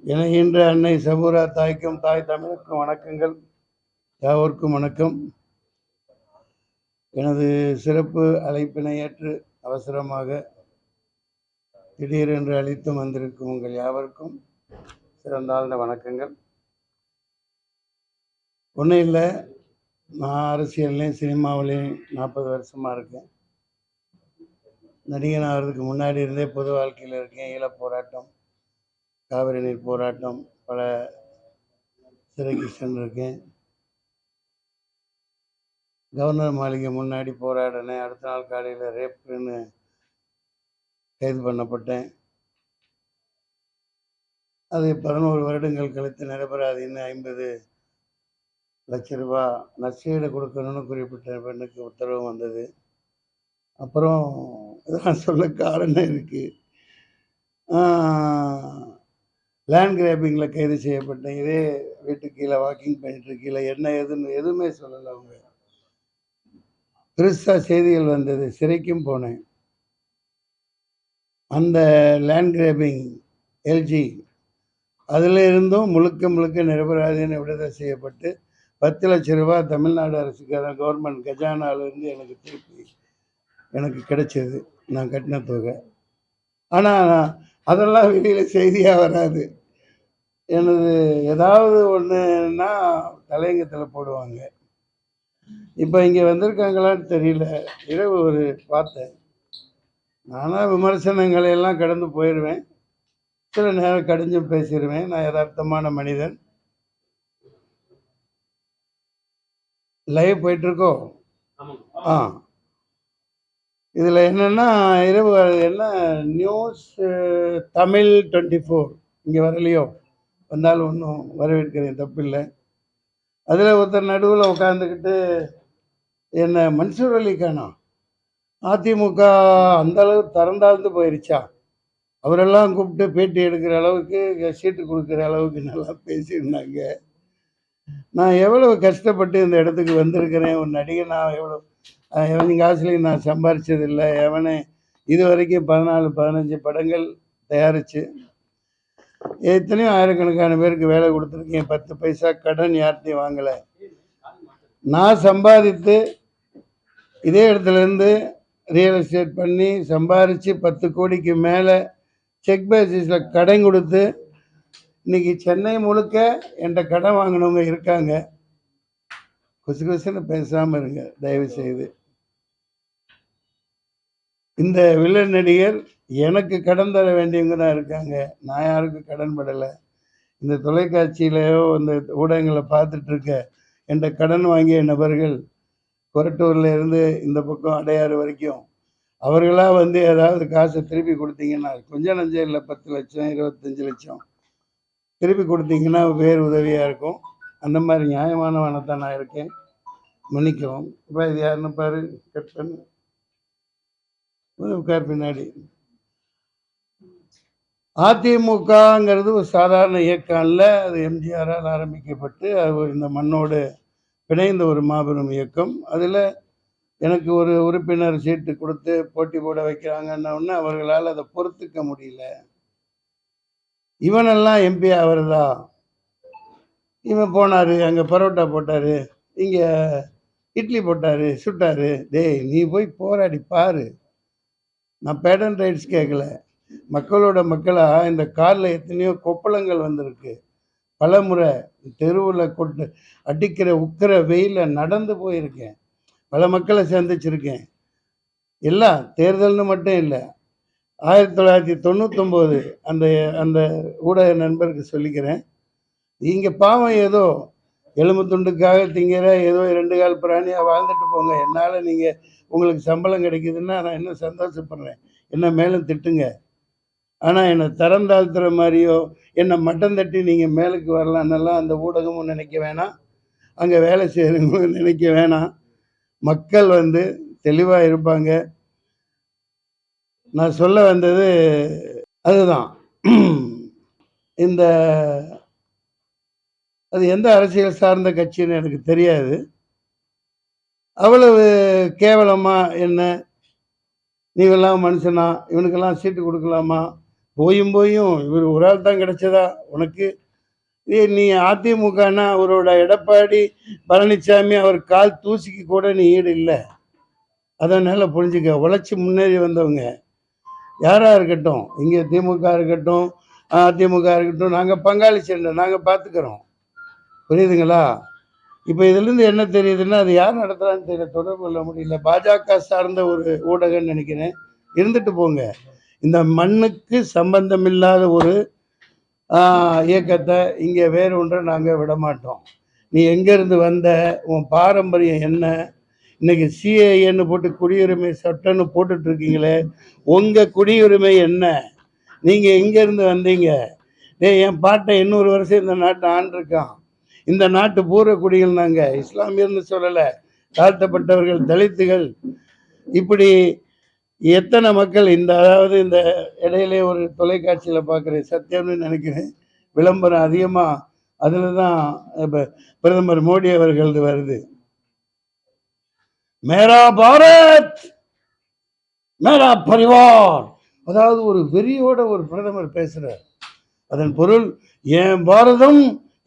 இணைகின்ற அன்னை சபூரா தாய்க்கும் தாய் தமிழுக்கும் வணக்கங்கள். யாவருக்கும் வணக்கம். எனது சிறப்பு அழைப்பினை ஏற்று அவசரமாக திடீரென்று அழைத்து வந்திருக்கும் உங்கள் யாவருக்கும் சிறந்தாழ்ந்த வணக்கங்கள். ஒன்றும் இல்லை, நான் அரசியல்லையும் சினிமாவிலையும் 40 வருஷமாக இருக்கேன். நடிகன் ஆகிறதுக்கு முன்னாடி இருந்தே பொது வாழ்க்கையில் இருக்கேன். ஈழப் போராட்டம், காவிரி நீர் போராட்டம், பல சிறைக்கு சென்றிருக்கேன். கவர்னர் மாளிகை முன்னாடி போராடினேன். அடுத்த நாள் காலையில் ரேப்புன்னு கைது பண்ணப்பட்டேன். அது 11 வருடங்கள் கழித்து நிரபராதின்னு 50 லட்ச ரூபா நஷ்டஈடு கொடுக்கணும்னு குறிப்பிட்ட பெண்ணுக்கு உத்தரவு வந்தது. அப்புறம் இதெல்லாம் சொல்ல காரணம் இருக்குது. லேண்ட் கிராபிங்கில் கைது செய்யப்பட்டேன். இதே வீட்டுக்கு கீழே வாக்கிங் பண்ணிட்டு கீழே என்ன எதுன்னு எதுவுமே சொல்லலை. அவங்க பெருசாக செய்திகள் வந்தது. சிறைக்கும் போனேன். அந்த லேண்ட் கிராபிங் எல்ஜி அதில் இருந்தும் முழுக்க நிரபராதின்னு விடுதலை செய்யப்பட்டு 10 லட்ச ரூபா தமிழ்நாடு அரசுக்கான கவர்மெண்ட் கஜானாவிலேருந்து எனக்கு திருப்பி எனக்கு கிடைச்சது, நான் கட்டின தொகை. ஆனால் அதெல்லாம் வெளியில் செய்தியாக வராது. எனது ஏதாவது ஒன்றுன்னா தலையங்கத்தில் போடுவாங்க. இப்போ இங்கே வந்திருக்காங்களான்னு தெரியல. இரவு ஒரு பார்த்தேன். நானாக விமர்சனங்களை எல்லாம் கடந்து போயிடுவேன். சில நேரம் கடிஞ்சும் பேசிடுவேன். நான் யதார்த்தமான மனிதன். லைவ் போயிட்டுருக்கோம். இதில் என்னென்னா, இரவு என்ன நியூஸ் தமிழ் 24 இங்கே வரலையோ, வந்தாலும் ஒன்றும் வரவேற்கிறேன், தப்பில்லை. அதில் ஒருத்தர் நடுவில் உட்காந்துக்கிட்டு என்ன மன்சூர் அலி கானா அதிமுக அந்தளவு திறந்தாழ்ந்து போயிடுச்சா, அவரெல்லாம் கூப்பிட்டு பேட்டி எடுக்கிற அளவுக்கு, சீட்டு கொடுக்குற அளவுக்கு நல்லா பேசியிருந்தாங்க. நான் எவ்வளவு கஷ்டப்பட்டு இந்த இடத்துக்கு வந்திருக்கிறேன். ஒரு நடிகை நான் எவ்வளோ எவன் காசுலையும் நான் சம்பாரிச்சதில்லை. எவனே இது வரைக்கும் 14-15 படங்கள் தயாரித்து எத்தனையோ ஆயிரக்கணக்கான பேருக்கு வேலை கொடுத்துருக்கேன். 10 பைசா கடன் யார்ட்டையும் வாங்கலை. நான் சம்பாதித்து இதே இடத்துலேருந்து ரியல் எஸ்டேட் பண்ணி சம்பாரித்து 10 கோடிக்கு மேலே செக் பேசிஸில் கடன் கொடுத்து இன்றைக்கி சென்னை முழுக்க என்கிட்ட கடன் வாங்கினவங்க இருக்காங்க. கொசுன்னு பேசாமல் இருங்க தயவு செய்து. இந்த வில்லன் நடிகர் எனக்கு கடன் தர வேண்டியவங்க தான் இருக்காங்க. நான் யாருக்கும் கடன் படலை. இந்த தொலைக்காட்சியிலையோ இந்த ஊடகங்களை பார்த்துட்ருக்க என்கிட்ட கடன் வாங்கிய நபர்கள் கொரட்டூரில் இருந்து இந்த பக்கம் அடையாறு வரைக்கும் அவர்களாக வந்து ஏதாவது காசை திருப்பி கொடுத்தீங்கன்னா, கொஞ்சம் நஞ்சம் இல்லை, 10 லட்சம் 25 லட்சம் திருப்பி கொடுத்தீங்கன்னா வேறு உதவியாக இருக்கும். அந்த மாதிரி நியாயமானவனத்தான் நான் இருக்கேன். மன்னிக்கவும். இப்போ இது யாருன்னு பாரு, கட் பண்ணு, உட்கார் பின்னாடி. அதிமுகங்கிறது ஒரு சாதாரண இயக்கம் இல்லை. அது எம்ஜிஆரால் ஆரம்பிக்கப்பட்டு அது இந்த மண்ணோடு பிணைந்த ஒரு மாபெரும் இயக்கம். அதில் எனக்கு ஒரு உறுப்பினர் சீட்டு கொடுத்து போட்டி போட வைக்கிறாங்கன்னு அவர்களால் அதை பொறுத்துக்க முடியல. இவனெல்லாம் எம்பி ஆகிறதா, இவன் போனார் அங்கே பரோட்டா போட்டார், இங்கே இட்லி போட்டார், சுட்டார். டேய், நீ போய் போராடி பாரு. நான் பேட்டன் ரைட்ஸ் கேட்கல. மக்களோட மக்களாக இந்த காலில் எத்தனையோ கொப்பளங்கள் வந்திருக்கு. பல முறை தெருவில் கொண்டு அடிக்கிற உக்கிற வெயிலில் நடந்து போயிருக்கேன். பல மக்களை சந்திச்சிருக்கேன். எல்லாம் தேர்தல்னு மட்டும் இல்லை, 1999 அந்த அந்த ஊடக நண்பருக்கு சொல்லிக்கிறேன். இங்கே பாவம் ஏதோ எலும்பு துண்டுக்காக திங்கிற ஏதோ 2 கால் பிராணியாக வாழ்ந்துட்டு போங்க. என்னால் நீங்கள் உங்களுக்கு சம்பளம் கிடைக்குதுன்னா நான் இன்னும் சந்தோஷப்படுறேன். என்ன மேலும் திட்டுங்க. ஆனால் என்னை தரம் தாழ்த்துற மாதிரியோ என்னை மட்டம் தட்டி நீங்கள் மேலுக்கு வரலான்னெல்லாம் அந்த ஊடகமும் நினைக்க வேணாம், அங்கே வேலை செய்கிறவங்களும் நினைக்க வேணாம். மக்கள் வந்து தெளிவாக இருப்பாங்க. நான் சொல்ல வந்தது அதுதான். இந்த அது எந்த அரசியல் சார்ந்த கட்சின்னு எனக்கு தெரியாது. அவ்வளவு கேவலமாக என்ன, நீவெல்லாம் மனுஷனா, இவனுக்கெல்லாம் சீட்டு கொடுக்கலாமா, போயும் போயும் இவர் ஒரு ஆள் தான் கிடைச்சதா உனக்கு? நீ அதிமுகனா அவரோட எடப்பாடி பழனிசாமி அவர் கால் தூசிக்கு கூட நீ ஈடு இல்லை. அதனால புரிஞ்சுக்க, உழைச்சி முன்னேறி வந்தவங்க யாரா இருக்கட்டும், இங்கே திமுக இருக்கட்டும், அதிமுக இருக்கட்டும், நாங்கள் பங்காளி சண்டை நாங்கள் பார்த்துக்கிறோம். புரியுதுங்களா? இப்போ இதுலேருந்து என்ன தெரியுதுன்னா, அது யார் நடத்துகிறான்னு தெரியல, தொடர்பு கொள்ள முடியல. பாஜக சார்ந்த ஒரு ஊடகம்னு நினைக்கிறேன். இருந்துட்டு போங்க. இந்த மண்ணுக்கு சம்பந்தம் இல்லாத ஒரு இயக்கத்தை இங்கே வேறு ஒன்றை நாங்கள் விட மாட்டோம். நீ எங்கேருந்து வந்த, உன் பாரம்பரியம் என்ன, இன்னைக்கு சிஏஏன்னு போட்டு குடியுரிமை சட்டம்னு போட்டுட்ருக்கீங்களே, உங்கள் குடியுரிமை என்ன? நீங்கள் எங்கேருந்து வந்தீங்க? என் பாட்டை 800 வருஷம் இந்த நாட்டை ஆண்டிருக்கான். இந்த நாட்டு பூர்வ குடிகள் நாங்கள், இஸ்லாமியர்னு சொல்லலை, தாழ்த்தப்பட்டவர்கள், தலித்துகள், இப்படி எத்தனை மக்கள். அதாவது இந்த இடையிலே ஒரு தொலைக்காட்சியில் பார்க்குறேன், சத்தியம்னு நினைக்கிறேன், விளம்பரம் அதிகமாக அதில் தான் இப்போ பிரதமர் மோடி அவர்கள் வருது. மேரா பாரத் மேரா பரிவார், அதாவது ஒரு வெறியோட ஒரு பிரதமர் பேசுகிறார். அதன் பொருள் என் பாரதம்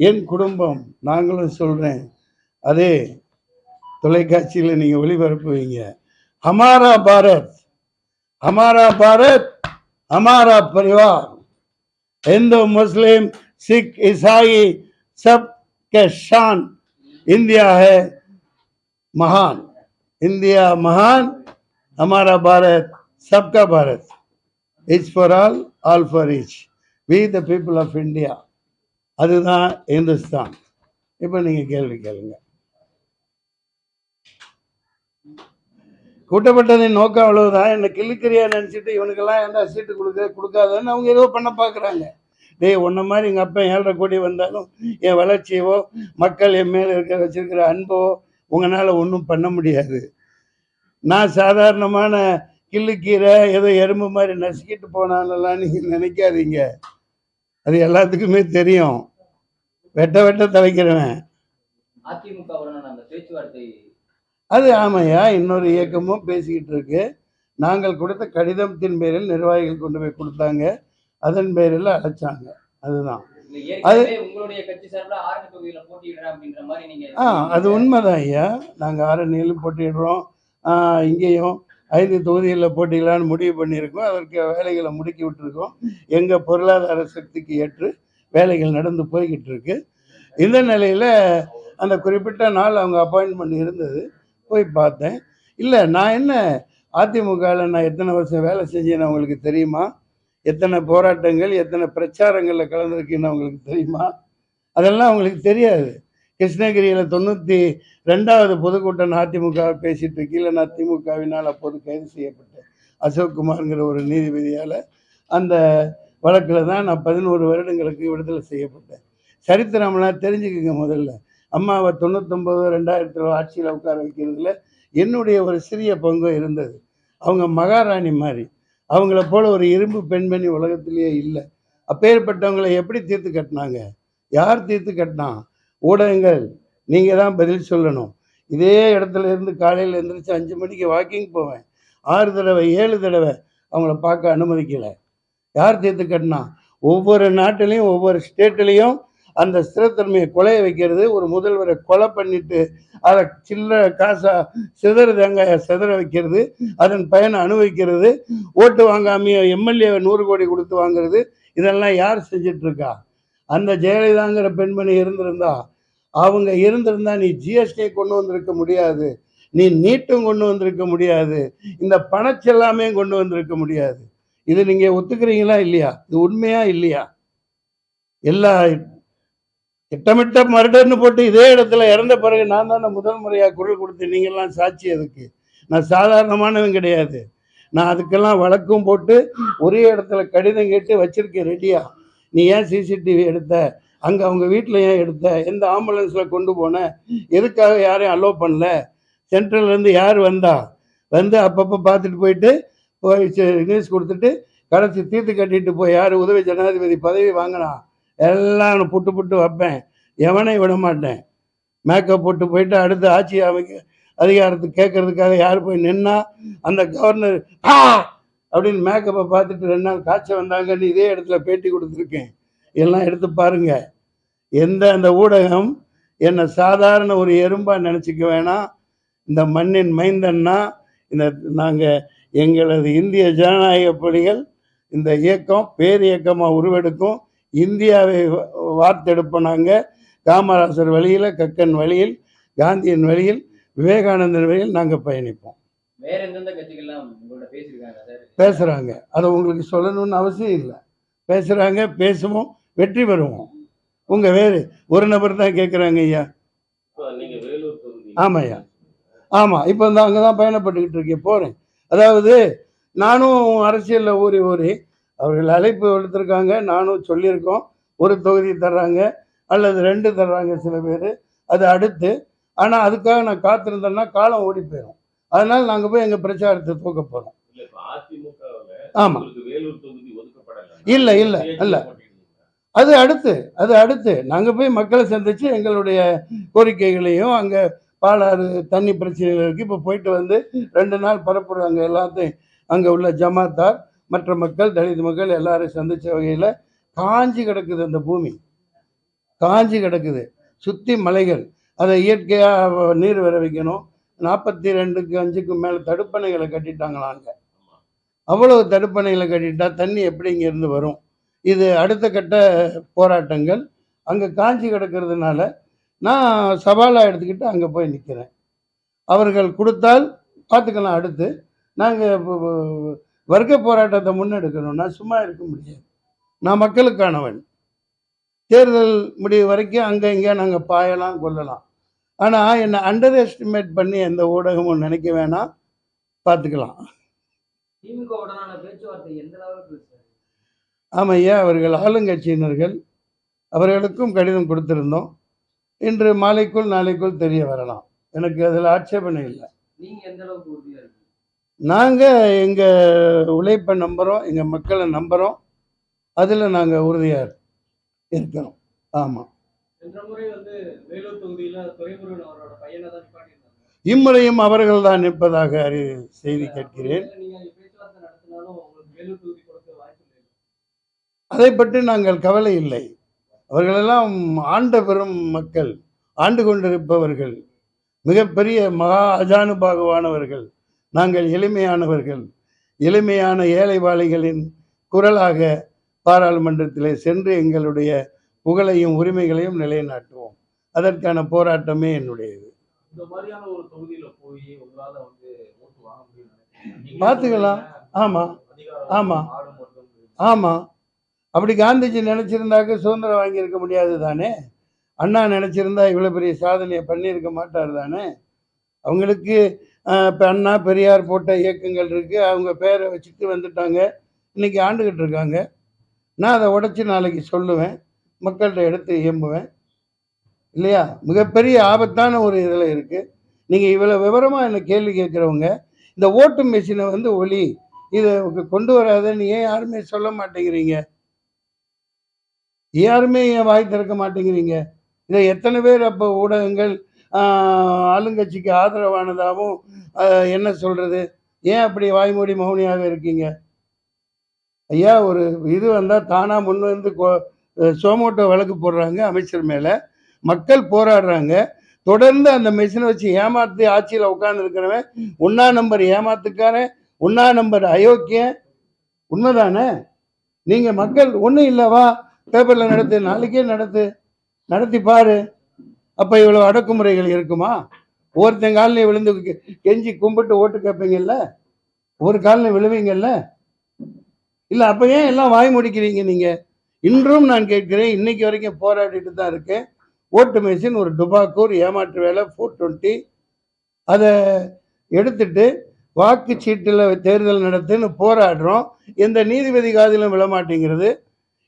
என் குடும்பம். நாங்களும் சொல்கிறேன், அதே தொலைக்காட்சியில் நீங்கள் ஒளிபரப்புவீங்க. ஹமாரா பாரத் हमारा भारत हमारा परिवार, हिंदू मुस्लिम सिख ईसाई सब के शान, इंडिया है महान, इंडिया महान, हमारा भारत सबका Bharat, each for all for each, we the people of India, அதுதான் இந்துஸ்தான். இப்போ நீங்கள் கேள்வி கேளுங்க. கூட்டப்பட்டதின் நோக்கம் அவ்வளவுதான். என்னை கிள்ளுக்கிறியா நினச்சிட்டு இவனுக்கெல்லாம் ஏன்டா சீட்டு கொடுக்காதன்னு அவங்க ஏதோ பண்ண பார்க்குறாங்க. டேய், ஒன்றை மாதிரி எங்கள் அப்பா 7.5 கோடி வந்தாலும் என் வளர்ச்சியவோ மக்கள் என் மேலே வச்சிருக்கிற அன்போ உங்களால் ஒன்றும் பண்ண முடியாது. நான் சாதாரணமான கிள்ளுக்கீரை ஏதோ எறும்பு மாதிரி நசுக்கிட்டு போனாலெல்லாம் நீங்கள் நினைக்காதீங்க. அது எல்லாத்துக்குமே தெரியும். வெட்ட தலைக்கிறவன். அது ஆமையா, இன்னொரு இயக்கமும் பேசிக்கிட்டு இருக்கு. நாங்கள் கொடுத்த கடிதத்தின் பேரில் நிர்வாகிகள் கொண்டு போய் கொடுத்தாங்க, அதன் பேரில் அழைச்சாங்க. அதுதான் அது. அது உண்மைதான் ஐயா. நாங்கள் ஆரணியிலும் போட்டிடுறோம், இங்கேயும் 5 தொகுதிகளில் போட்டிடலான்னு முடிவு பண்ணியிருக்கோம். அதற்கு வேலைகளை முடுக்கி விட்டுருக்கோம். எங்கள் பொருளாதார சக்திக்கு ஏற்று வேலைகள் நடந்து போய்கிட்டு இருக்கு. இந்த நிலையில் அந்த குறிப்பிட்ட நாள் அவங்க அப்பாயின்மெண்ட் இருந்தது, போய் பார்த்தேன். இல்லை, நான் என்ன அதிமுகவில் நான் எத்தனை வருஷம் வேலை செஞ்சேன்னு அவங்களுக்கு தெரியுமா? எத்தனை போராட்டங்கள் எத்தனை பிரச்சாரங்களில் கலந்துருக்குன்னு அவங்களுக்கு தெரியுமா? அதெல்லாம் அவங்களுக்கு தெரியாது. கிருஷ்ணகிரியில் 92வது பொதுக்கூட்டம் அதிமுக பேசிட்டு கீழே நான் திமுகவினால் அப்போது கைது செய்யப்பட்டேன். அசோக் குமார்ங்கிற ஒரு நீதிபதியால் அந்த வழக்கில் தான் நான் 11 வருடங்களுக்கு விடுதலை செய்யப்பட்டேன். சரித்திரம்லாம் தெரிஞ்சுக்குங்க. முதல்ல அம்மாவை 99 ஆட்சியில் உட்கார வைக்கிறதுல என்னுடைய ஒரு சிறிய பங்கு இருந்தது. அவங்க மகாராணி மாதிரி, அவங்கள போல ஒரு இரும்பு பெண்மணி உலகத்திலேயே இல்லை. அப்பேற்பட்டவங்களை எப்படி தீர்த்து கட்டினாங்க? யார் தீர்த்து கட்டினா? ஊடகங்கள். நீங்கள் தான் பதில் சொல்லணும். இதே இடத்துல இருந்து காலையில் எழுந்திரிச்சு 5 மணிக்கு வாக்கிங் போவேன். 6 தடவை 7 தடவை அவங்கள பார்க்க அனுமதிக்கலை. யார் தீர்த்து கட்டினா? ஒவ்வொரு நாட்டிலையும் ஒவ்வொரு ஸ்டேட்லேயும் அந்த ஸ்திரத்தன்மையை கொலைய வைக்கிறது, ஒரு முதல்வரை கொலை பண்ணிட்டு அதை சில்லற காசா சிதற தேங்காயை சிதற வைக்கிறது, அதன் பயனை அனுபவிக்கிறது, ஓட்டு வாங்காமையோ எம்எல்ஏ 100 கோடி கொடுத்து வாங்குறது, இதெல்லாம் யார் செஞ்சிட்ருக்கா? அந்த ஜெயலலிதாங்கிற பெண்மணி இருந்திருந்தா, அவங்க இருந்திருந்தா நீ ஜிஎஸ்டியை கொண்டு வந்திருக்க முடியாது, நீ நீட்டும் கொண்டு வந்திருக்க முடியாது, இந்த பணச்செல்லாமே கொண்டு வந்திருக்க முடியாது. இது நீங்கள் ஒத்துக்கிறீங்களா இல்லையா? இது உண்மையா இல்லையா? எல்லா திட்டமிட்ட மர்டர்னு போட்டு இதே இடத்துல இறந்த பிறகு நான் தானே முதல் முறையாக குரல் கொடுத்து, நீங்கள்லாம் சாட்சி. அதுக்கு நான் சாதாரணமானவன் கிடையாது. நான் அதுக்கெல்லாம் வழக்கும் போட்டு ஒரே இடத்துல கடிதம் கேட்டு வச்சிருக்கேன் ரெடியா. நீ ஏன் சிசிடிவி எடுத்த, அங்கே அவங்க வீட்டில் ஏன் எடுத்த, எந்த ஆம்புலன்ஸில் கொண்டு போன, எதுக்காக யாரையும் அலோவ் பண்ணல, சென்ட்ரல்லேருந்து யார் வந்து அப்பப்போ பார்த்துட்டு போயிட்டு நியூஸ் கொடுத்துட்டு கடைசி தீர்த்து கட்டிட்டு போய் யார் உதவி ஜனாதிபதி பதவி வாங்கினா எல்லாம் புட்டு வைப்பேன். எவனை விட மாட்டேன். மேக்கப் போட்டு போயிட்டு அடுத்து ஆட்சி அமைக்க அதிகாரத்துக்கு கேட்கறதுக்காக யார் போய் நின்னா அந்த கவர்னர் அப்படின்னு மேக்கப்பை பார்த்துட்டு 2 நாள் காய்ச்ச வந்தாங்கன்னு இதே இடத்துல பேட்டி கொடுத்துருக்கேன். எல்லாம் எடுத்து பாருங்க. அந்த ஊடகம் என்னை சாதாரண ஒரு எறும்பா நினச்சிக்க வேணாம். இந்த மண்ணின் மைந்தன்னா இந்த நாங்கள் எங்களது இந்திய ஜனநாயக புலிகள் இந்த இயக்கம் பேரியக்கமாக உருவெடுக்கும். இந்தியாவை வார்த்தெடுப்போம். நாங்கள் காமராசர் வழியில், கக்கன் வழியில், காந்தியின் வழியில், விவேகானந்தர் வழியில் நாங்கள் பயணிப்போம். வேற எந்தெந்த கட்சிகள்லாம் உங்களோட பேசியிருக்காங்க? பேசுகிறாங்க. அதை உங்களுக்கு சொல்லணும்னு அவசியம் இல்லை. பேசுகிறாங்க, பேசுவோம், வெற்றி பெறுவோம். உங்கள் வேறு ஒரு நபர் தான் கேட்குறாங்க ஐயா. ஆமாம் ஐயா, ஆமாம். இப்போ இந்த அங்கே தான் பயணப்பட்டுக்கிட்டு இருக்கேன், போகிறேன். அதாவது நானும் அரசியலில் ஊறி ஊறி அவர்கள் அழைப்பு எடுத்திருக்காங்க, நானும் சொல்லியிருக்கோம். ஒரு தொகுதி தர்றாங்க அல்லது 2 தர்றாங்க சில பேர், அது அடுத்து. ஆனால் அதுக்காக நான் காத்திருந்தேன்னா காலம் ஓடி போயிடும். அதனால் நாங்கள் போய் எங்கள் பிரச்சாரத்தை தூக்க போகிறோம். ஆமாம், இல்லை இல்லை இல்லை, அது அடுத்து நாங்கள் போய் மக்களை சந்தித்து எங்களுடைய கோரிக்கைகளையும், அங்கே பாலாறு தண்ணி பிரச்சனைகள் இருக்குது. இப்போ போயிட்டு வந்து 2 நாள் பரப்புறாங்க. எல்லாத்தையும் அங்கே உள்ள ஜமாத்தார், மற்ற மக்கள், தலித் மக்கள் எல்லாரும் சந்தித்த வகையில் காஞ்சி கிடக்குது. அந்த பூமி காஞ்சி கிடக்குது, சுற்றி மலைகள். அதை இயற்கையாக நீர் வர வைக்கணும். 42க்கு 5க்கும் மேலே தடுப்பணைகளை கட்டிட்டாங்களாங்க. அவ்வளவு தடுப்பணைகளை கட்டிட்டா தண்ணி எப்படி இங்கேருந்து வரும்? இது அடுத்த கட்ட போராட்டங்கள். அங்கே காஞ்சி கிடக்கிறதுனால நான் சவாலாக எடுத்துக்கிட்டு அங்கே போய் நிற்கிறேன். அவர்கள் கொடுத்தால் பார்த்துக்கலாம். அடுத்து நாங்கள் வர்க்க போராட்டத்தை முன்னெடுக்கணும். நான் சும்மா இருக்க முடியாது. நான் மக்களுக்கானவன். தேர்தல் முடிவு வரைக்கும் அங்கே இங்கே நாங்கள் பாயலாம், கொள்ளலாம். ஆனால் என்னை அண்டர் எஸ்டிமேட் பண்ணி எந்த ஊடகமும் நினைக்க வேணாம், பார்த்துக்கலாம். ஆமாம் ஐயா, அவர்கள் ஆளுங்கட்சியினர்கள், அவர்களுக்கும் கடிதம் கொடுத்துருந்தோம். இன்று மாலைக்குள் நாளைக்குள் தெரிய வரலாம். எனக்கு அதில் ஆட்சேபனை இல்லை. நாங்கள் எங்கள் உழைப்பை நம்புகிறோம், எங்கள் மக்களை நம்புகிறோம். அதில் நாங்கள் உறுதியாக இருக்கிறோம். ஆமாம். இம்முறையும் அவர்கள் தான் நிற்பதாக செய்தி கேட்கிறேன். அதை பற்றி நாங்கள் கவலை இல்லை. அவர்களெல்லாம் ஆண்ட பெரும் மக்கள், ஆண்டு கொண்டிருப்பவர்கள், மிகப்பெரிய மகா அஜானுபாகுவானவர்கள். நாங்கள் எளிமையானவர்கள். எளிமையான ஏழைவாளிகளின் குரலாக பாராளுமன்றத்திலே சென்று எங்களுடைய புகழையும் உரிமைகளையும் நிலைநாட்டுவோம். அதற்கான போராட்டமே என்னுடையது. பார்த்துக்கலாம். ஆமாம் ஆமாம் ஆமாம். அப்படி காந்திஜி நினச்சிருந்தாக்க சுதந்திரம் வாங்கியிருக்க முடியாது தானே. அண்ணா நினச்சிருந்தா இவ்வளோ பெரிய சாதனையை பண்ணியிருக்க மாட்டார் தானே. அவங்களுக்கு இப்போ அண்ணா பெரியார் போட்ட இயக்கங்கள் இருக்குது. அவங்க பேரை வச்சுட்டு வந்துட்டாங்க, இன்றைக்கி ஆண்டுகிட்டு இருக்காங்க. நான் அதை உடச்சி நாளைக்கு சொல்லுவேன், மக்கள்கிட்ட எடுத்து இயம்புவேன் இல்லையா. மிகப்பெரிய ஆபத்தான ஒரு இதில் இருக்குது. நீங்கள் இவ்வளோ விவரமாக என்னை கேள்வி கேட்குறவங்க, இந்த ஓட்டு மெஷினை ஒலி இதை கொண்டு வராதுன்னு ஏன் யாருமே சொல்ல மாட்டேங்கிறீங்க? யாருமே ஏன் வாய் திறக்க மாட்டேங்கிறீங்க? இதை எத்தனை பேர் அப்போ ஊடகங்கள் ஆளுங்கட்சிக்கு ஆதரவானதாகவும் என்ன சொல்கிறது, ஏன் அப்படி வாய்மூடி மௌனியாக இருக்கீங்க? ஐயா, ஒரு இது வந்தால் தானாக முன் வந்து சோமோட்டோ வழக்கு போடுறாங்க அமைச்சர் மேலே, மக்கள் போராடுறாங்க. தொடர்ந்து அந்த மெஷினை வச்சு ஏமாற்றி ஆட்சியில் உட்காந்துருக்கிறவன் 1ஆம் நம்பர் ஏமாத்துக்காரன், 1ஆம் நம்பர் அயோக்கியன். உண்மைதானே? நீங்கள் மக்கள் ஒன்றும் இல்லைவா, பேப்பரில் நடத்து, நாளைக்கே நடத்தி பாரு. அப்போ இவ்வளோ அடக்குமுறைகள் இருக்குமா? ஒவ்வொருத்தன் காலையும் விழுந்து கெஞ்சி கும்பிட்டு ஓட்டு கேட்பீங்கல்ல, ஒரு காலையும் விழுவீங்கல்ல. இல்லை, அப்போ ஏன் எல்லாம் வாய் முடிக்கிறீங்க நீங்கள்? இன்றும் நான் கேட்கிறேன், இன்னைக்கு வரைக்கும் போராடிட்டு தான் இருக்கேன். ஓட்டு மெஷின் ஒரு டுபாக்கூர் ஏமாற்று வேலை 420, அதை எடுத்துட்டு வாக்குச்சீட்டில் தேர்தல் நடத்துன்னு போராடுறோம். எந்த நீதிபதி காதிலும் விழமாட்டேங்கிறது.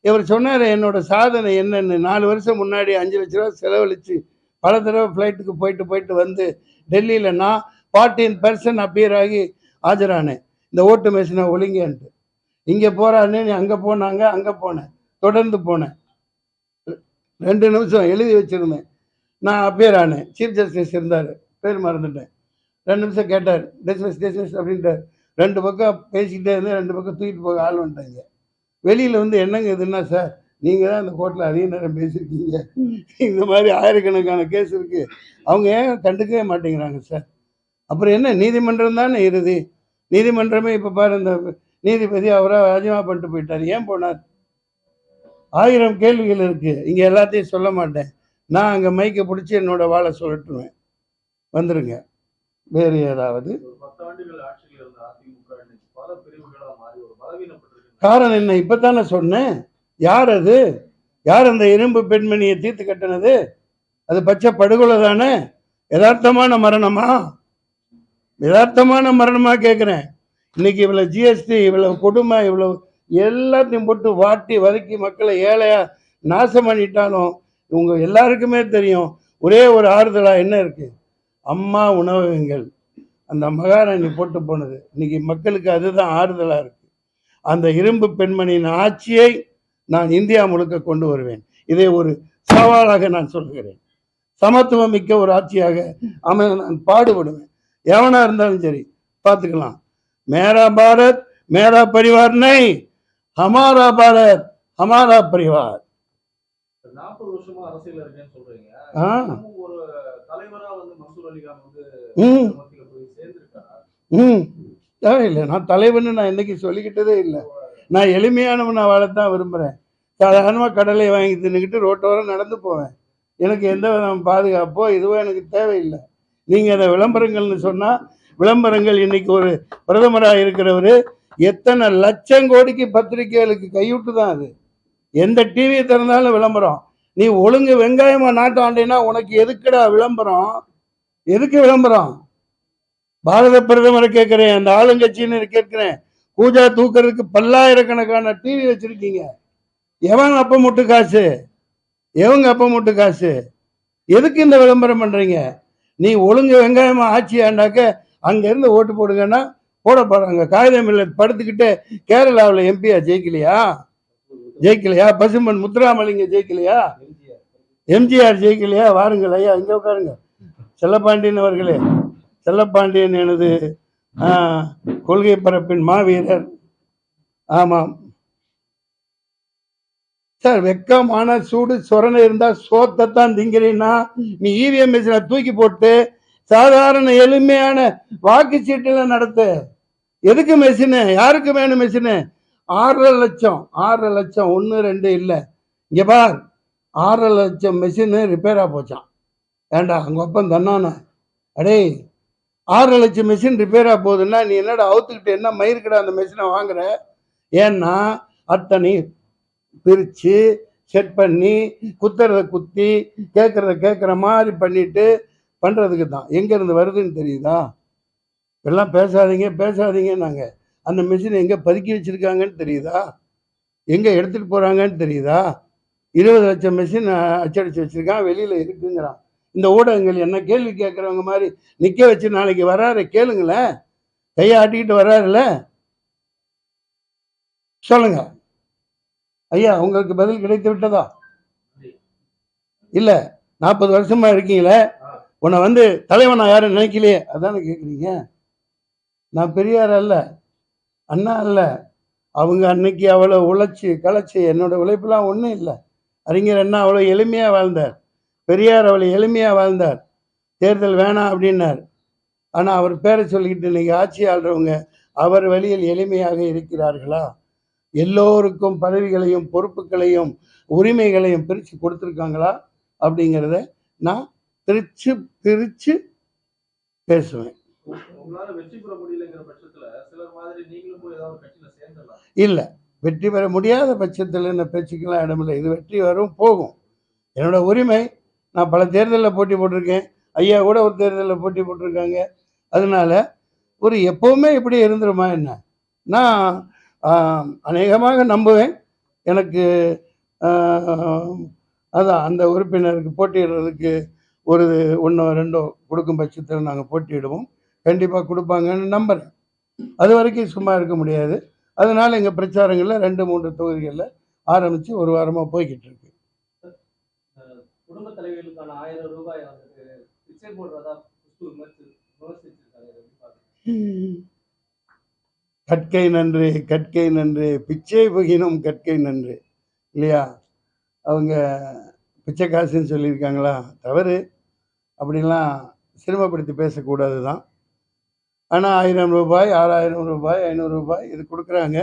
இவர் சொன்னார் என்னோட சாதனை என்னன்னு. 4 வருஷம் முன்னாடி 5 லட்ச ரூபா செலவழித்து பல தடவை ஃப்ளைட்டுக்கு போயிட்டு வந்து டெல்லியில் நான் 14% அப்பியர் ஆகி ஆஜரானேன், இந்த ஓட்டு மெஷினை ஒழுங்கன்ட்டு. இங்கே போராடினேன், அங்கே போனாங்க, அங்கே போனேன், தொடர்ந்து போனேன். 2 நிமிஷம் எழுதி வச்சுருந்தேன், நான் அப்பியர் ஆனேன். சீஃப் ஜஸ்டிஸ் இருந்தார், பேர் மறந்துட்டேன். 2 நிமிஷம் கேட்டார், டிஸ்மிஸ் அப்படின்ட்டார். 2 பக்கம் பேசிக்கிட்டே இருந்து 2 பக்கம் தூக்கிட்டு போக ஆள் வந்துட்டாங்க. வெளியில் வந்து என்னங்க இதுன்னா, சார் நீங்கள் தான் இந்த கோர்ட்டில் அதிக நேரம் பேசியிருக்கீங்க, இந்த மாதிரி ஆயிரக்கணக்கான கேஸ் இருக்குது, அவங்க ஏன் கண்டுக்கவே மாட்டேங்கிறாங்க சார். அப்புறம் என்ன, நீதிமன்றம் தானே இறுதி. நீதிமன்றமே இப்போ பாரு, இந்த நீதிபதி அவராக ராஜினாமா பண்ணிட்டு போயிட்டார். ஏன் போனார்? 1000 கேள்விகள் இருக்குது. இங்கே எல்லாத்தையும் சொல்ல மாட்டேன். நான் அங்கே மைக்கை பிடிச்சி என்னோட வாழை சொல்லட்டுவேன். வந்துருங்க. வேறு ஏதாவது? காரணம் என்ன? இப்பதானே சொன்னேன். யார் அது? யார் அந்த இரும்பு பெண்மணியை தீர்த்து கட்டினது? அது பச்சை படுகொலை தானே? யதார்த்தமான மரணமா? யதார்த்தமான மரணமா கேட்குறேன். இன்னைக்கு இவ்வளவு ஜிஎஸ்டி, இவ்வளவு கொடுமை, இவ்வளவு எல்லாத்தையும் போட்டு வாட்டி வதக்கி மக்களை ஏழையா நாசம் பண்ணிட்டாலும் உங்க எல்லாருக்குமே தெரியும், ஒரே ஒரு ஆறுதலா என்ன இருக்கு? அம்மா உணவகங்கள், அந்த மகாராணி போட்டு போனது. இன்னைக்கு மக்களுக்கு அதுதான் ஆறுதலா இருக்கு. அந்த இரும்பு பெண்மணியின் ஆட்சியை நான் இந்தியா முழுக்க கொண்டு வருவேன். இதை ஒரு சவாலாக நான் சொல்கிறேன். சமத்துவம் மிக்க ஒரு ஆட்சியாக அமைய நான் பாடுபடுவேன். எவனா இருந்தாலும் சரி பார்த்துக்கலாம். மேரா பாரத் மேரா பரிவார் நை, ஹமாரா பாரத் ஹமாரா பரிவார். 40 வருஷமா அரசியல் இருக்கேன்னு சொல்றீங்க. ஒரு தலைவரா வந்து மன்சூர் அலிகான் வந்து மத்தியில போய் சேர்ந்திருக்காரா? தேவையில்லை. நான் தலைவன்னு நான் இன்னைக்கு சொல்லிக்கிட்டதே இல்லை. நான் எளிமையானவன் வாழத்தான் விரும்புகிறேன். சாதாரணமாக கடலை வாங்கி தின்னுக்கிட்டு ரோட்டோரம் நடந்து போவேன். எனக்கு எந்த விதம் பாதுகாப்போ இதுவோ எனக்கு தேவையில்லை. நீங்கள் அதை விளம்பரங்கள்னு சொன்னால், விளம்பரங்கள் இன்னைக்கு ஒரு பிரதமராக இருக்கிறவர் எத்தனை லட்சம் கோடிக்கு பத்திரிகைகளுக்கு கைவிட்டு தான் அது. எந்த டிவியை திறந்தாலும் விளம்பரம். நீ ஒழுங்கு வெங்காயமா நாட்டு ஆண்டினா உனக்கு எதுக்குடா விளம்பரம்? எதுக்கு விளம்பரம்? பாரத பிரதமரை கேட்கிறேன், அந்த ஆளுங்கட்சின்னு கேட்கிறேன். பூஜா தூக்குறதுக்கு பல்லாயிரக்கணக்கான டிவி வச்சிருக்கீங்க. எவன் அப்ப முட்டு காசு? எவங்க அப்ப முட்டு காசு? எதுக்கு இந்த விளம்பரம் பண்றீங்க? நீ ஒழுங்கு வெங்காயமா ஆட்சி ஆண்டாக்க அங்க இருந்து ஓட்டு போடுங்கன்னா போட போறாங்க. காகிதம் இல்லை படுத்துக்கிட்டு கேரளாவில் எம்பியா ஜெயிக்கலையா? பசும்பன் முத்துராமலிங்க ஜெயிக்கலையா? எம்ஜிஆர் ஜெயிக்கலையா? வாருங்கள் ஐயா, இங்க உட்காருங்க. செல்லப்பாண்டியன் அவர்களே, செல்லப்பாண்டியன் எனது கொள்கை பரப்பின் மாவீரர். ஆமாம் சார், வெக்கமான சூடு சொரணை இருந்தா சோத்தான் திங்கிறீன்னா நீ இவிஎம் மிஷினை தூக்கி போட்டு சாதாரண எளிமையான வாக்குச்சீட்டுல நடத்து. எதுக்கு மெஷினு? யாருக்கு வேணும் மெஷினு? 6.5 லட்சம் 6.5 லட்சம் 1 2 இல்லை. இங்க பார், 6.5 லட்சம் மெஷினு ரிப்பேரா போச்சான். ஏண்டா அங்க ஒப்பம் தன்னான அடே, 6.5 லட்சம் மெஷின் ரிப்பேரா போகுதுன்னா நீ என்னடா அவுத்துக்கிட்டு என்ன மயிருக்கடா அந்த மெஷினை வாங்குற? ஏன்னா அத்தனை பிரித்து செட் பண்ணி குத்துறத குத்தி கேட்குறத கேட்குற மாதிரி பண்ணிட்டு பண்ணுறதுக்கு தான். எங்கேருந்து வருதுன்னு தெரியுதா? எல்லாம் பேசாதீங்கன்னாங்க. அந்த மிஷினை எங்கே பதுக்கி வச்சுருக்காங்கன்னு தெரியுதா? எங்கே எடுத்துகிட்டு போகிறாங்கன்னு தெரியுதா? 20 லட்சம் மிஷின் அச்சடித்து வச்சுருக்கான், வெளியில் இருக்குங்கிறான். இந்த ஊடகங்கள் என்ன கேள்வி கேட்குறவங்க மாதிரி நிற்க வச்சு நாளைக்கு வராரு கேளுங்களேன். கையை ஆட்டிக்கிட்டு வராருல்ல, சொல்லுங்க ஐயா, உங்களுக்கு பதில் கிடைத்து விட்டதா? இல்லை, 40 வருஷமா இருக்கீங்களே, உன்னை வந்து தலைவனா யாரும் நினைக்கலையே, அதானே கேட்குறீங்க. நான் பெரியார் அல்ல, அண்ணா அல்ல. அவங்க அன்னைக்கு அவ்வளோ உழைச்சி களைச்சி, என்னோட உழைப்புலாம் ஒன்றும் இல்லை. அறிஞர் அண்ணா அவ்வளோ எளிமையாக வாழ்ந்தார். பெரியார் அவ்வளோ எளிமையாக வாழ்ந்தார். தேர்தல் வேணாம் அப்படின்னார். ஆனால் அவர் பேரை சொல்லிக்கிட்டு இன்னைக்கு ஆட்சி ஆள்றவங்க அவர் வழியில் எளிமையாக இருக்கிறார்களா? எல்லோருக்கும் பதவிகளையும் பொறுப்புகளையும் உரிமைகளையும் பிரித்து கொடுத்துருக்காங்களா அப்படிங்கிறத நான் பிரித்து பேசுவேன். இல்லை, வெற்றி பெற முடியாத பட்சத்தில் இந்த பேச்சுக்கெல்லாம் இடமில்லை. இது வெற்றி வரும் போகும், என்னோட உரிமை. நான் பல தேர்தலில் போட்டி போட்டிருக்கேன், ஐயா கூட ஒரு தேர்தலில் போட்டி போட்டிருக்காங்க. அதனால ஒரு எப்பவுமே இப்படி இருந்துருமா என்ன? நான் அநேகமாக நம்புவேன். எனக்கு அதான் அந்த உறுப்பினருக்கு போட்டியிடுறதுக்கு ஒரு 1 2 கொடுக்கும் பட்சத்தில் நாங்கள் போட்டியிடுவோம். கண்டிப்பாக கொடுப்பாங்கன்னு நம்புகிறேன். அது வரைக்கும் சும்மா இருக்க முடியாது. அதனால எங்கள் பிரச்சாரங்களில் 2 3 தொகுதிகளில் ஆரம்பித்து ஒரு வாரமாக போய்கிட்டு இருக்கு. குடும்ப தலைவர்களுக்கான 1000 ரூபாய் பிச்சை போடுறதா கற்கை நன்று, கற்கை நன்று, பிச்சை புகினும் கற்கை நன்று இல்லையா? அவங்க பிச்சை காசுன்னு சொல்லியிருக்காங்களா? தவறு. அப்படிலாம் சிரமப்படுத்தி பேசக்கூடாது தான். ஆனால் ரூ. 1000, ரூ. 6000, ரூ. 500 இது கொடுக்குறாங்க.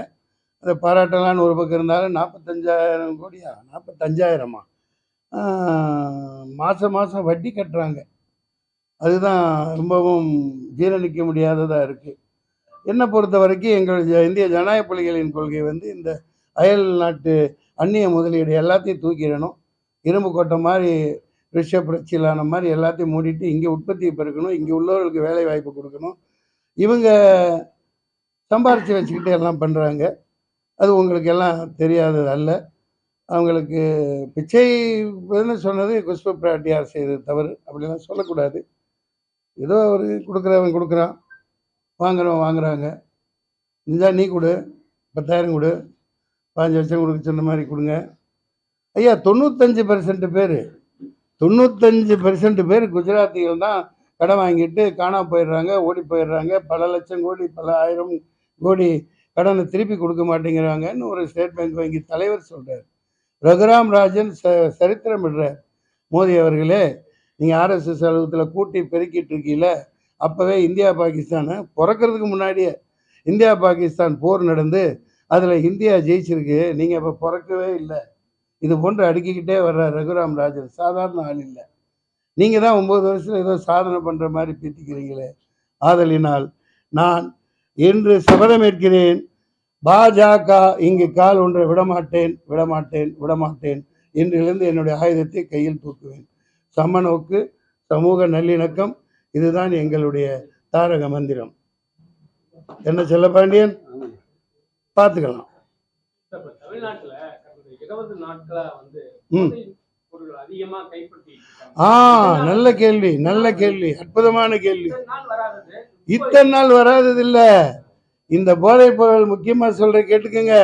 அதை பாராட்டலான்னு ஒரு பக்கம் இருந்தாலும் 45,000 கோடியா? 45,000மா? மாதம் மாதம் வட்டி கட்டுறாங்க. அதுதான் ரொம்பவும் ஜீரணிக்க முடியாததாக இருக்குது. என்னை பொறுத்த வரைக்கும் எங்கள் இந்திய ஜனநாயக புலிகளின் கொள்கை வந்து இந்த அயல் நாட்டு அந்நிய முதலீடு எல்லாத்தையும் தூக்கிடணும். இரும்பு கோட்டை மாதிரி ரிஷப் புரட்சியிலான மாதிரி எல்லாத்தையும் மூடிட்டு இங்கே உற்பத்தியை பெருக்கணும், இங்கே உள்ளவர்களுக்கு வேலை வாய்ப்பு கொடுக்கணும். இவங்க சம்பாரித்து வச்சுக்கிட்டு எல்லாம் பண்ணுறாங்க. அது உங்களுக்கு எல்லாம் தெரியாதது அல்ல. அவங்களுக்கு பிச்சை சொன்னது குஷ்பு பிராட்டியார் செய்தது தவறு. அப்படிலாம் சொல்லக்கூடாது. ஏதோ அவர் கொடுக்குறவன் கொடுக்குறான், வாங்குறவன் வாங்குறாங்க. இருந்தா நீ கொடு, 10,000 கொடு, 15 லட்சம் கொடுக்க சொன்ன மாதிரி கொடுங்க. ஐயா 95% பேர் 95% பேர் குஜராத்திகள் தான் கடன் வாங்கிட்டு காணாம போயிடுறாங்க, ஓடி போயிடுறாங்க. பல லட்சம் கோடி, பல ஆயிரம் கோடி கடனை திருப்பி கொடுக்க மாட்டேங்கிறாங்கன்னு ஒரு ஸ்டேட் பேங்க் வங்கி தலைவர் சொல்கிறார். ரகுராம் ராஜன் சரித்திரம் விடுறார். மோடி அவர்களே, நீங்கள் ஆர்எஸ்எஸ் அலுவலகத்தில் கூட்டி பெருக்கிட்டு இருக்கீங்கள, அப்போவே இந்தியா பாகிஸ்தானை பிறக்கிறதுக்கு முன்னாடியே இந்தியா பாகிஸ்தான் போர் நடந்து அதில் இந்தியா ஜெயிச்சிருக்கு. நீங்கள் இப்போ பிறக்கவே இல்லை. இது போன்று அடுக்கிக்கிட்டே வர்ற ரகுராம் ராஜன் சாதாரண ஆள் இல்லை. நீங்கள் தான் 9 வருஷத்தில் ஏதோ சாதனை பண்ணுற மாதிரி பீத்திக்கிறீங்களே. ஆதலினால் நான் இன்று சபதமேற்கிறேன், பாஜக இங்கு கால் ஒன்றை விடமாட்டேன், விடமாட்டேன், விடமாட்டேன். இன்றிலிருந்து என்னுடைய ஆயுதத்தை கையில் தூக்குவேன். சமநோக்கு, சமூக நல்லிணக்கம், இதுதான் எங்களுடைய தாரக மந்திரம். என்ன செல்லப்பாண்டியன்? பார்த்துக்கலாம். தமிழ்நாட்டுல 20 நாட்களா வந்து பொருள் அதிகமா கைப்பற்றி நல்ல கேள்வி, நல்ல கேள்வி, அற்புதமான கேள்வி. இத்தனை நாள் வராதது இல்ல. இந்த போதைப் பொருள் முக்கியமா சொல்ற கேட்டுக்கங்க,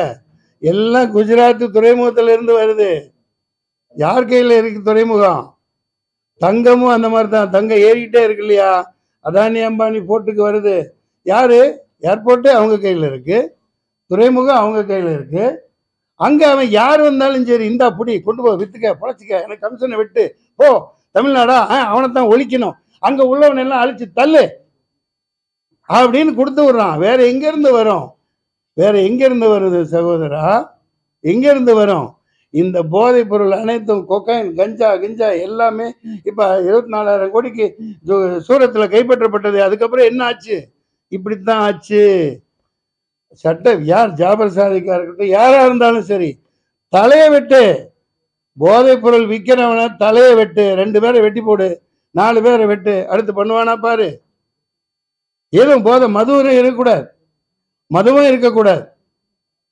எல்லாம் குஜராத் துறைமுகத்துல இருந்து வருது. யார் கையில இருக்கு துறைமுகம்? தங்கமும் அந்த மாதிரி தான். தங்கம் ஏறிக்கிட்டே இருக்கு இல்லையா? அதானி அம்பானி போட்டுக்கு வருது. யாரு? ஏர்போர்ட்டு அவங்க கையில இருக்கு, துறைமுகம் அவங்க கையில இருக்கு. அங்க அவன் யார் வந்தாலும் சரி, இந்தா புடி, கொண்டு போ, வித்துக்க, பொழைச்சிக்க, எனக்கு கமிஷனை விட்டு போ, தமிழ்நாடா அவனைத்தான் ஒழிக்கணும், அங்க உள்ளவன் எல்லாம் அழிச்சு தள்ளு அப்படின்னு கொடுத்து விடுறான். வேற எங்க இருந்து வரும்? வேற எங்க இருந்து வருது சகோதரா? எங்க இருந்து வரும்? இந்த போதைப் பொருள் அனைத்தும் கொக்கைன், கஞ்சா கிஞ்சா எல்லாமே இப்ப 24,000 கோடிக்கு சூரத்துல கைப்பற்றப்பட்டது. அதுக்கப்புறம் என்ன ஆச்சு? இப்படித்தான் ஆச்சு. சட்டம் யார் ஜாபர் சாதிக்கா இருக்கட்டும், யாரா இருந்தாலும் சரி, தலையை வெட்டு. போதைப் பொருள் விற்கிறவன தலையை வெட்டு. 2 பேரை வெட்டி போடு, 4 பேரை வெட்டு. அடுத்து பண்ணுவானா பாரு. எதுவும் போதை மதுவும் இருக்கக்கூடாது, மதுவும் இருக்கக்கூடாது.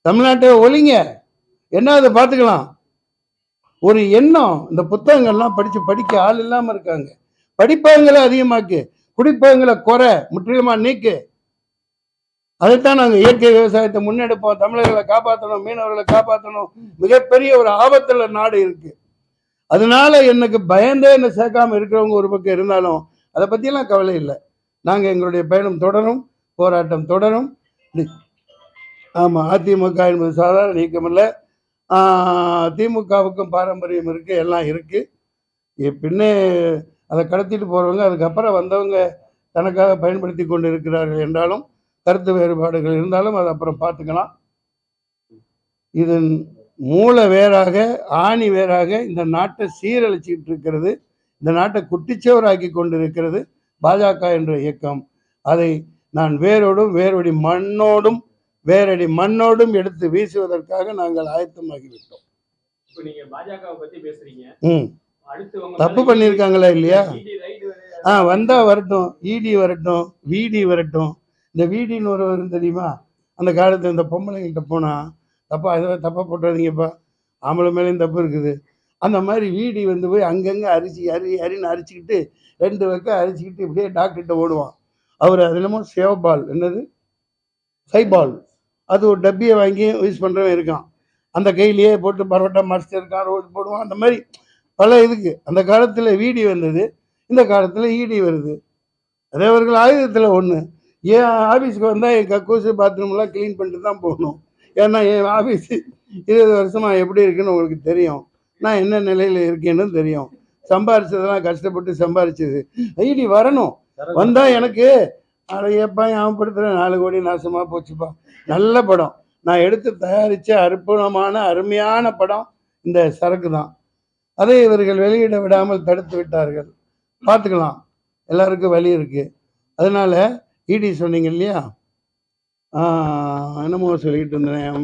தமிழ்நாட்டை ஒழிங்க, என்ன அதை பார்த்துக்கலாம். ஒரு எண்ணம். இந்த புத்தகங்கள்லாம் படிக்க ஆள் இல்லாம இருக்காங்க. படிப்பவங்களை அதிகமாக்கு, குடிப்பவங்களை குறை, முற்றிலுமா நீக்கு. அதைத்தான் நாங்கள் இயற்கை விவசாயத்தை முன்னெடுப்போம். தமிழர்களை காப்பாற்றணும், மீனவர்களை காப்பாற்றணும். மிகப்பெரிய ஒரு ஆபத்துல நாடு இருக்கு. அதனால எனக்கு பயந்தே என்ன சேர்க்காம இருக்கிறவங்க ஒரு பக்கம் இருந்தாலும் அதை பற்றியெல்லாம் கவலை இல்லை. நாங்கள் எங்களுடைய பயணம் தொடரும், போராட்டம் தொடரும். ஆமாம், அதிமுக என்பது சாதாரண நீக்கமில்லை. திமுகவுக்கும் பாரம்பரியம் இருக்கு, எல்லாம் இருக்கு. பின்னே அதை கடத்திட்டு போறவங்க, அதுக்கப்புறம் வந்தவங்க தனக்காக பயன்படுத்தி கொண்டு இருக்கிறார்கள் என்றாலும், கருத்து வேறுபாடுகள் இருந்தாலும் அதை அப்புறம் பார்த்துக்கலாம். இதன் மூல வேறாக, ஆணி வேறாக இந்த நாட்டை சீரழிச்சிக்கிட்டு இருக்கிறது, இந்த நாட்டை குட்டிச்சவராக்கி கொண்டு இருக்கிறது பாஜக என்ற இயக்கம். அதை நான் வேரோடி மண்ணோடும் எடுத்து வீசுவதற்காக நாங்கள் ஆயத்தமாகிவிட்டோம். நீங்க பாஜகவை பத்தி பேசுறீங்க, தப்பு பண்ணியிருக்காங்களா இல்லையா? வந்தா வரட்டும், இடி வரட்டும், விடி வரட்டும். இந்த வீடின்னு ஒரு வரும் தெரியுமா? அந்த காலத்தில் இந்த பொம்பளைங்கள்ட்ட போனால், தப்பா போட்டுறாதீங்கப்பா, ஆம்பளை மேலேயும் தப்பு இருக்குது. அந்த மாதிரி வீடி வந்து போய் அங்கங்கே அரின்னு அரிச்சிக்கிட்டு 2 பக்கம் அரிச்சிக்கிட்டு இப்படியே டாக்டர்கிட்ட ஓடுவான். அவர் அது என்னமோ சேவபால், என்னது சைபால், அது ஒரு டப்பியை வாங்கி யூஸ் பண்ணுறவன் இருக்கான். அந்த கையிலேயே போட்டு பரோட்டா மாஸ்டர் இருக்கான், ரோடு போடுவான். அந்த மாதிரி பல இதுக்கு அந்த காலத்தில் வீடி வந்தது, இந்த காலத்தில் ஈடி வருது. அதேவர்கள் ஆயுதத்தில் ஒன்று. என் ஆஃபீஸுக்கு வந்தால் என் கக்கூசு பாத்ரூம்லாம் க்ளீன் பண்ணிட்டு தான் போகணும். ஏன்னா என் ஆஃபீஸு 20 வருஷமாக எப்படி இருக்குன்னு உங்களுக்கு தெரியும். நான் என்ன நிலையில் இருக்கேன்னு தெரியும். சம்பாரிச்சதெல்லாம் கஷ்டப்பட்டு சம்பாரிச்சது. ஐடி வரணும், வந்தால் எனக்கு அடையப்பா ஞாபகப்படுத்துகிறேன் 4 கோடி நாசமாக போச்சுப்பா. நல்ல படம், நான் எடுத்து தயாரித்த அற்புதமான அருமையான படம் இந்த சரக்கு தான். அதை இவர்கள் வெளியிட விடாமல் தடுத்து விட்டார்கள். பார்த்துக்கலாம், எல்லாருக்கும் வழி இருக்குது. அதனால் இடி சொன்னீங்க இல்லையா, என்னமோ சொல்லிக்கிட்டு இருந்தேன்.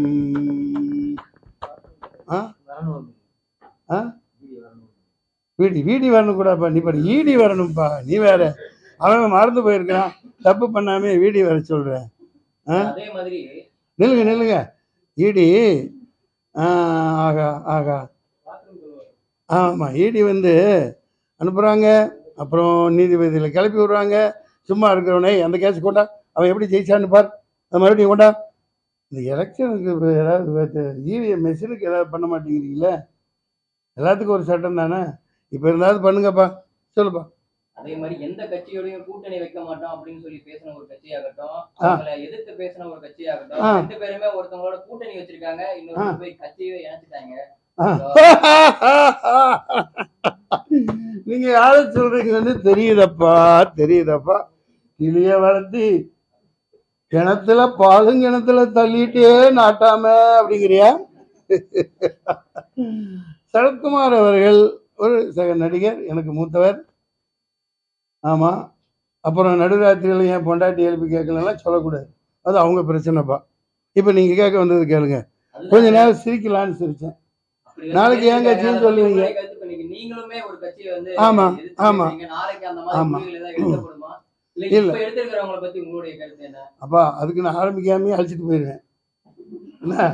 வீடி வரணும் கூடப்பா. நீ பாரு ஈடி வரணும்ப்பா. நீ வேற, அவன் மறந்து போயிருக்கான். தப்பு பண்ணாமே வீடி வர சொல்கிறேன். அதே மாதிரி நில்லுங்க ஈடி. ஆகா ஆகா, ஆமாம், ஈடி வந்து அனுப்புகிறாங்க, அப்புறம் நீதிபதியில் கிளப்பி விடுறாங்க. சும்மா இருக்கிறவனே அந்த கேஸ் கொண்டா, அவன் எப்படி ஜெயிச்சான்னு பார், அது மறுபடியும் கொண்டா. இந்த எலெக்ஷனுக்கு ஏதாவது இவிஎம் மெஷினுக்கு ஏதாவது பண்ண மாட்டேங்கிறீங்களே? எல்லாத்துக்கும் ஒரு சட்டம் தானே, இப்போ இருந்தாவது பண்ணுங்கப்பா. சொல்லுப்பா. அதே மாதிரி எந்த கட்சியோடையும் கூட்டணி வைக்க மாட்டோம் அப்படின்னு சொல்லி பேசின ஒரு கட்சியாகட்டும், அவங்களை எதிர்த்து பேசின ஒரு கட்சியாகட்டும், 2 பேருமே ஒருத்தவங்களோட கூட்டணி வச்சிருக்காங்க, இன்னொரு போய் கட்சியை இணைச்சிட்டாங்க. நீங்க யார சொல்றீங்கன்னு தெரியுதப்பா. கிளிய வளர்த்தி கிணத்துல பாலும் கிணத்துல தள்ளிட்டே நாட்டாம அப்படிங்கிறியா? சரத்குமார் அவர்கள் ஒரு சக நடிகர், எனக்கு மூத்தவர். ஆமாம். அப்புறம் நடுராத்திரியில் என் பொண்டாட்டி எழுப்பி கேட்கலாம் சொல்லக்கூடாது, அது அவங்க பிரச்சனைப்பா. இப்போ நீங்கள் கேட்க வந்தது கேளுங்க. கொஞ்ச நேரம் சிரிக்கலான்னு சிரித்தேன். நாளைக்கு ஏன் கட்சின்னு சொல்லுவீங்க? நீங்களுமே ஒரு கட்சியை வந்து ஆமா நாளைக்கு அந்த மாதிரி முடிவுகள் ஏதாவது எடுக்கப்படுமா? இல்ல இப்ப எடுத்துக்கிறவங்கள பத்தி உங்களுடைய கருத்து என்ன? அப்பா அதுக்கு நான் ஆரம்பிக்காமே அழைச்சிட்டு போயிடுவேன். என்ன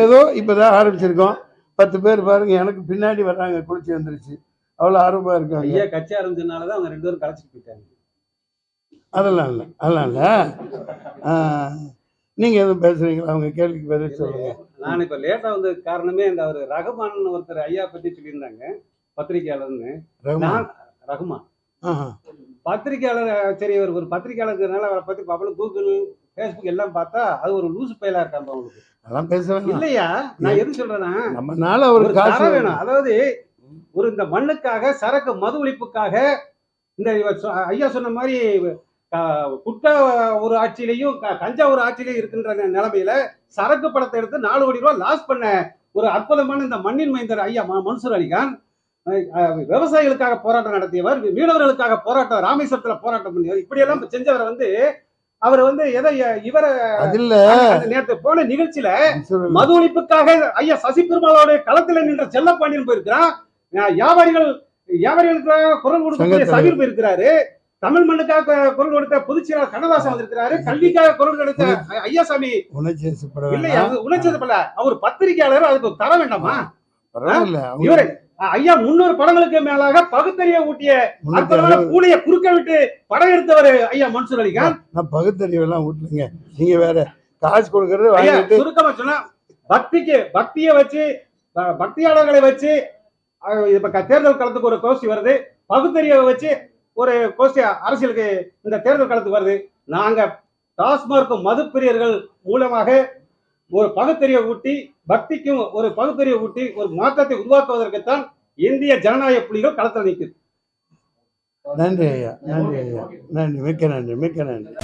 ஏதோ இப்பதான் ஆரம்பிச்சிருக்கோம். 10 பேர் பாருங்க எனக்கு பின்னாடி வர்றாங்க, குளிச்சு வந்துருச்சு, அவ்வளோ ஆர்வமா இருக்காங்க. ஐயா கட்சி ஆரம்பிச்சதுனாலதான் அவங்க 2 பேரும் கலைச்சிட்டு போயிட்டாங்க. அதெல்லாம் இல்லை. நீங்க எதுவும் பேசுறீங்களா? அவங்க கேள்விக்கு பதில் சொல்லுங்க. நான் இப்ப லேட்டா வந்த காரணமே இந்த ஒரு ரகுமான் ஒருத்தர் ஐயா பத்தி சொல்லியிருந்தாங்க, பத்திரிகையாளர்னு. ரகுமான் பத்திரிகையாளர். சரி, ஒரு பத்திரிகையாளர்னால அவரை பத்தி பாப்போம். கூகுள், ஃபேஸ்புக் எல்லாம் பார்த்தா அது ஒரு லூசு பயலா இருக்காங்க அவங்களுக்கு. அதெல்லாம் பேசுவாங்க இல்லையா? நான் எது சொல்றேன்னா, நம்மனால ஒரு காசு வேணும். அதாவது ஒரு இந்த மண்ணுக்காக, சரக்கு மது ஒழிப்புக்காக, இந்த ஐயா சொன்ன மாதிரி குட்டா ஒரு ஆட்சியிலையும் கஞ்சா ஒரு ஆட்சியிலையும் இருக்கின்ற நிலைமையில சரக்கு படத்தை எடுத்து 4 கோடி ரூபாய் லாஸ் பண்ண ஒரு அற்புதமான இந்த மண்ணின் மைந்தர் ஐயா மன்சூர் அலிகான், விவசாயிகளுக்காக போராட்டம் நடத்தியவர், மீனவர்களுக்காக போராட்டம், ராமேஸ்வரத்துல போராட்டம் பண்ணியவர், இப்படியெல்லாம் செஞ்சவரை வந்து அவர் வந்து எதை இவரை நேற்று போன நிகழ்ச்சியில மது ஒழிப்புக்காக ஐயா சசி பெருமாளோட களத்துல நின்ற செல்லப்பாண்டியன் போயிருக்கிறான். வியாபாரிகளுக்காக குரல் கொடுக்கக்கூடிய சபீர் போயிருக்கிறாரு. தமிழ் மண்ணுக்காக குரல் கொடுத்த பொதுச்செயலாளர் கண்ணதாசன் வந்திருக்கிறாரு. கல்விக்காக குரல் கொடுத்த ஐயாசாமி இல்லையா? உணர்ச்சிப்படல. அவர் பத்திரிகையாளர், அதுக்கு தர வேண்டாமா? இவரு ஐயா 300 படங்களுக்கு மேலாக பகுத்தறிவை ஊட்டிய பூனைய குறுக்க விட்டு படம் எடுத்தவர் ஐயா மன்சூர் அலிகான். நான் பகுத்தறிவு எல்லாம் ஊட்டலங்க, நீங்க வேற காசு கொடுக்கறது. சுருக்கமா சொன்னா பக்தியை வச்சு, பக்தியாளர்களை வச்சு இப்ப தேர்தல் காலத்துக்கு ஒரு கோஷ்டி வருது, பகுத்தறிவை வச்சு ஒரு கோஷ்டி அரசியலுக்கு இந்த தேர்தல் காலத்துக்கு வருது. நாங்க டாஸ்மார்க் மதுப்பிரியர்கள் மூலமாக ஒரு பகுத்தறிவை ஊட்டி, பக்திக்கும் ஒரு பகுத்தறிவை ஊட்டி ஒரு மாற்றத்தை உருவாக்குவதற்குத்தான் இந்திய ஜனநாயக புலிகள் களத்தில் நிற்குது. நன்றி ஐயா, நன்றி ஐயா, நன்றி, மிக்க நன்றி.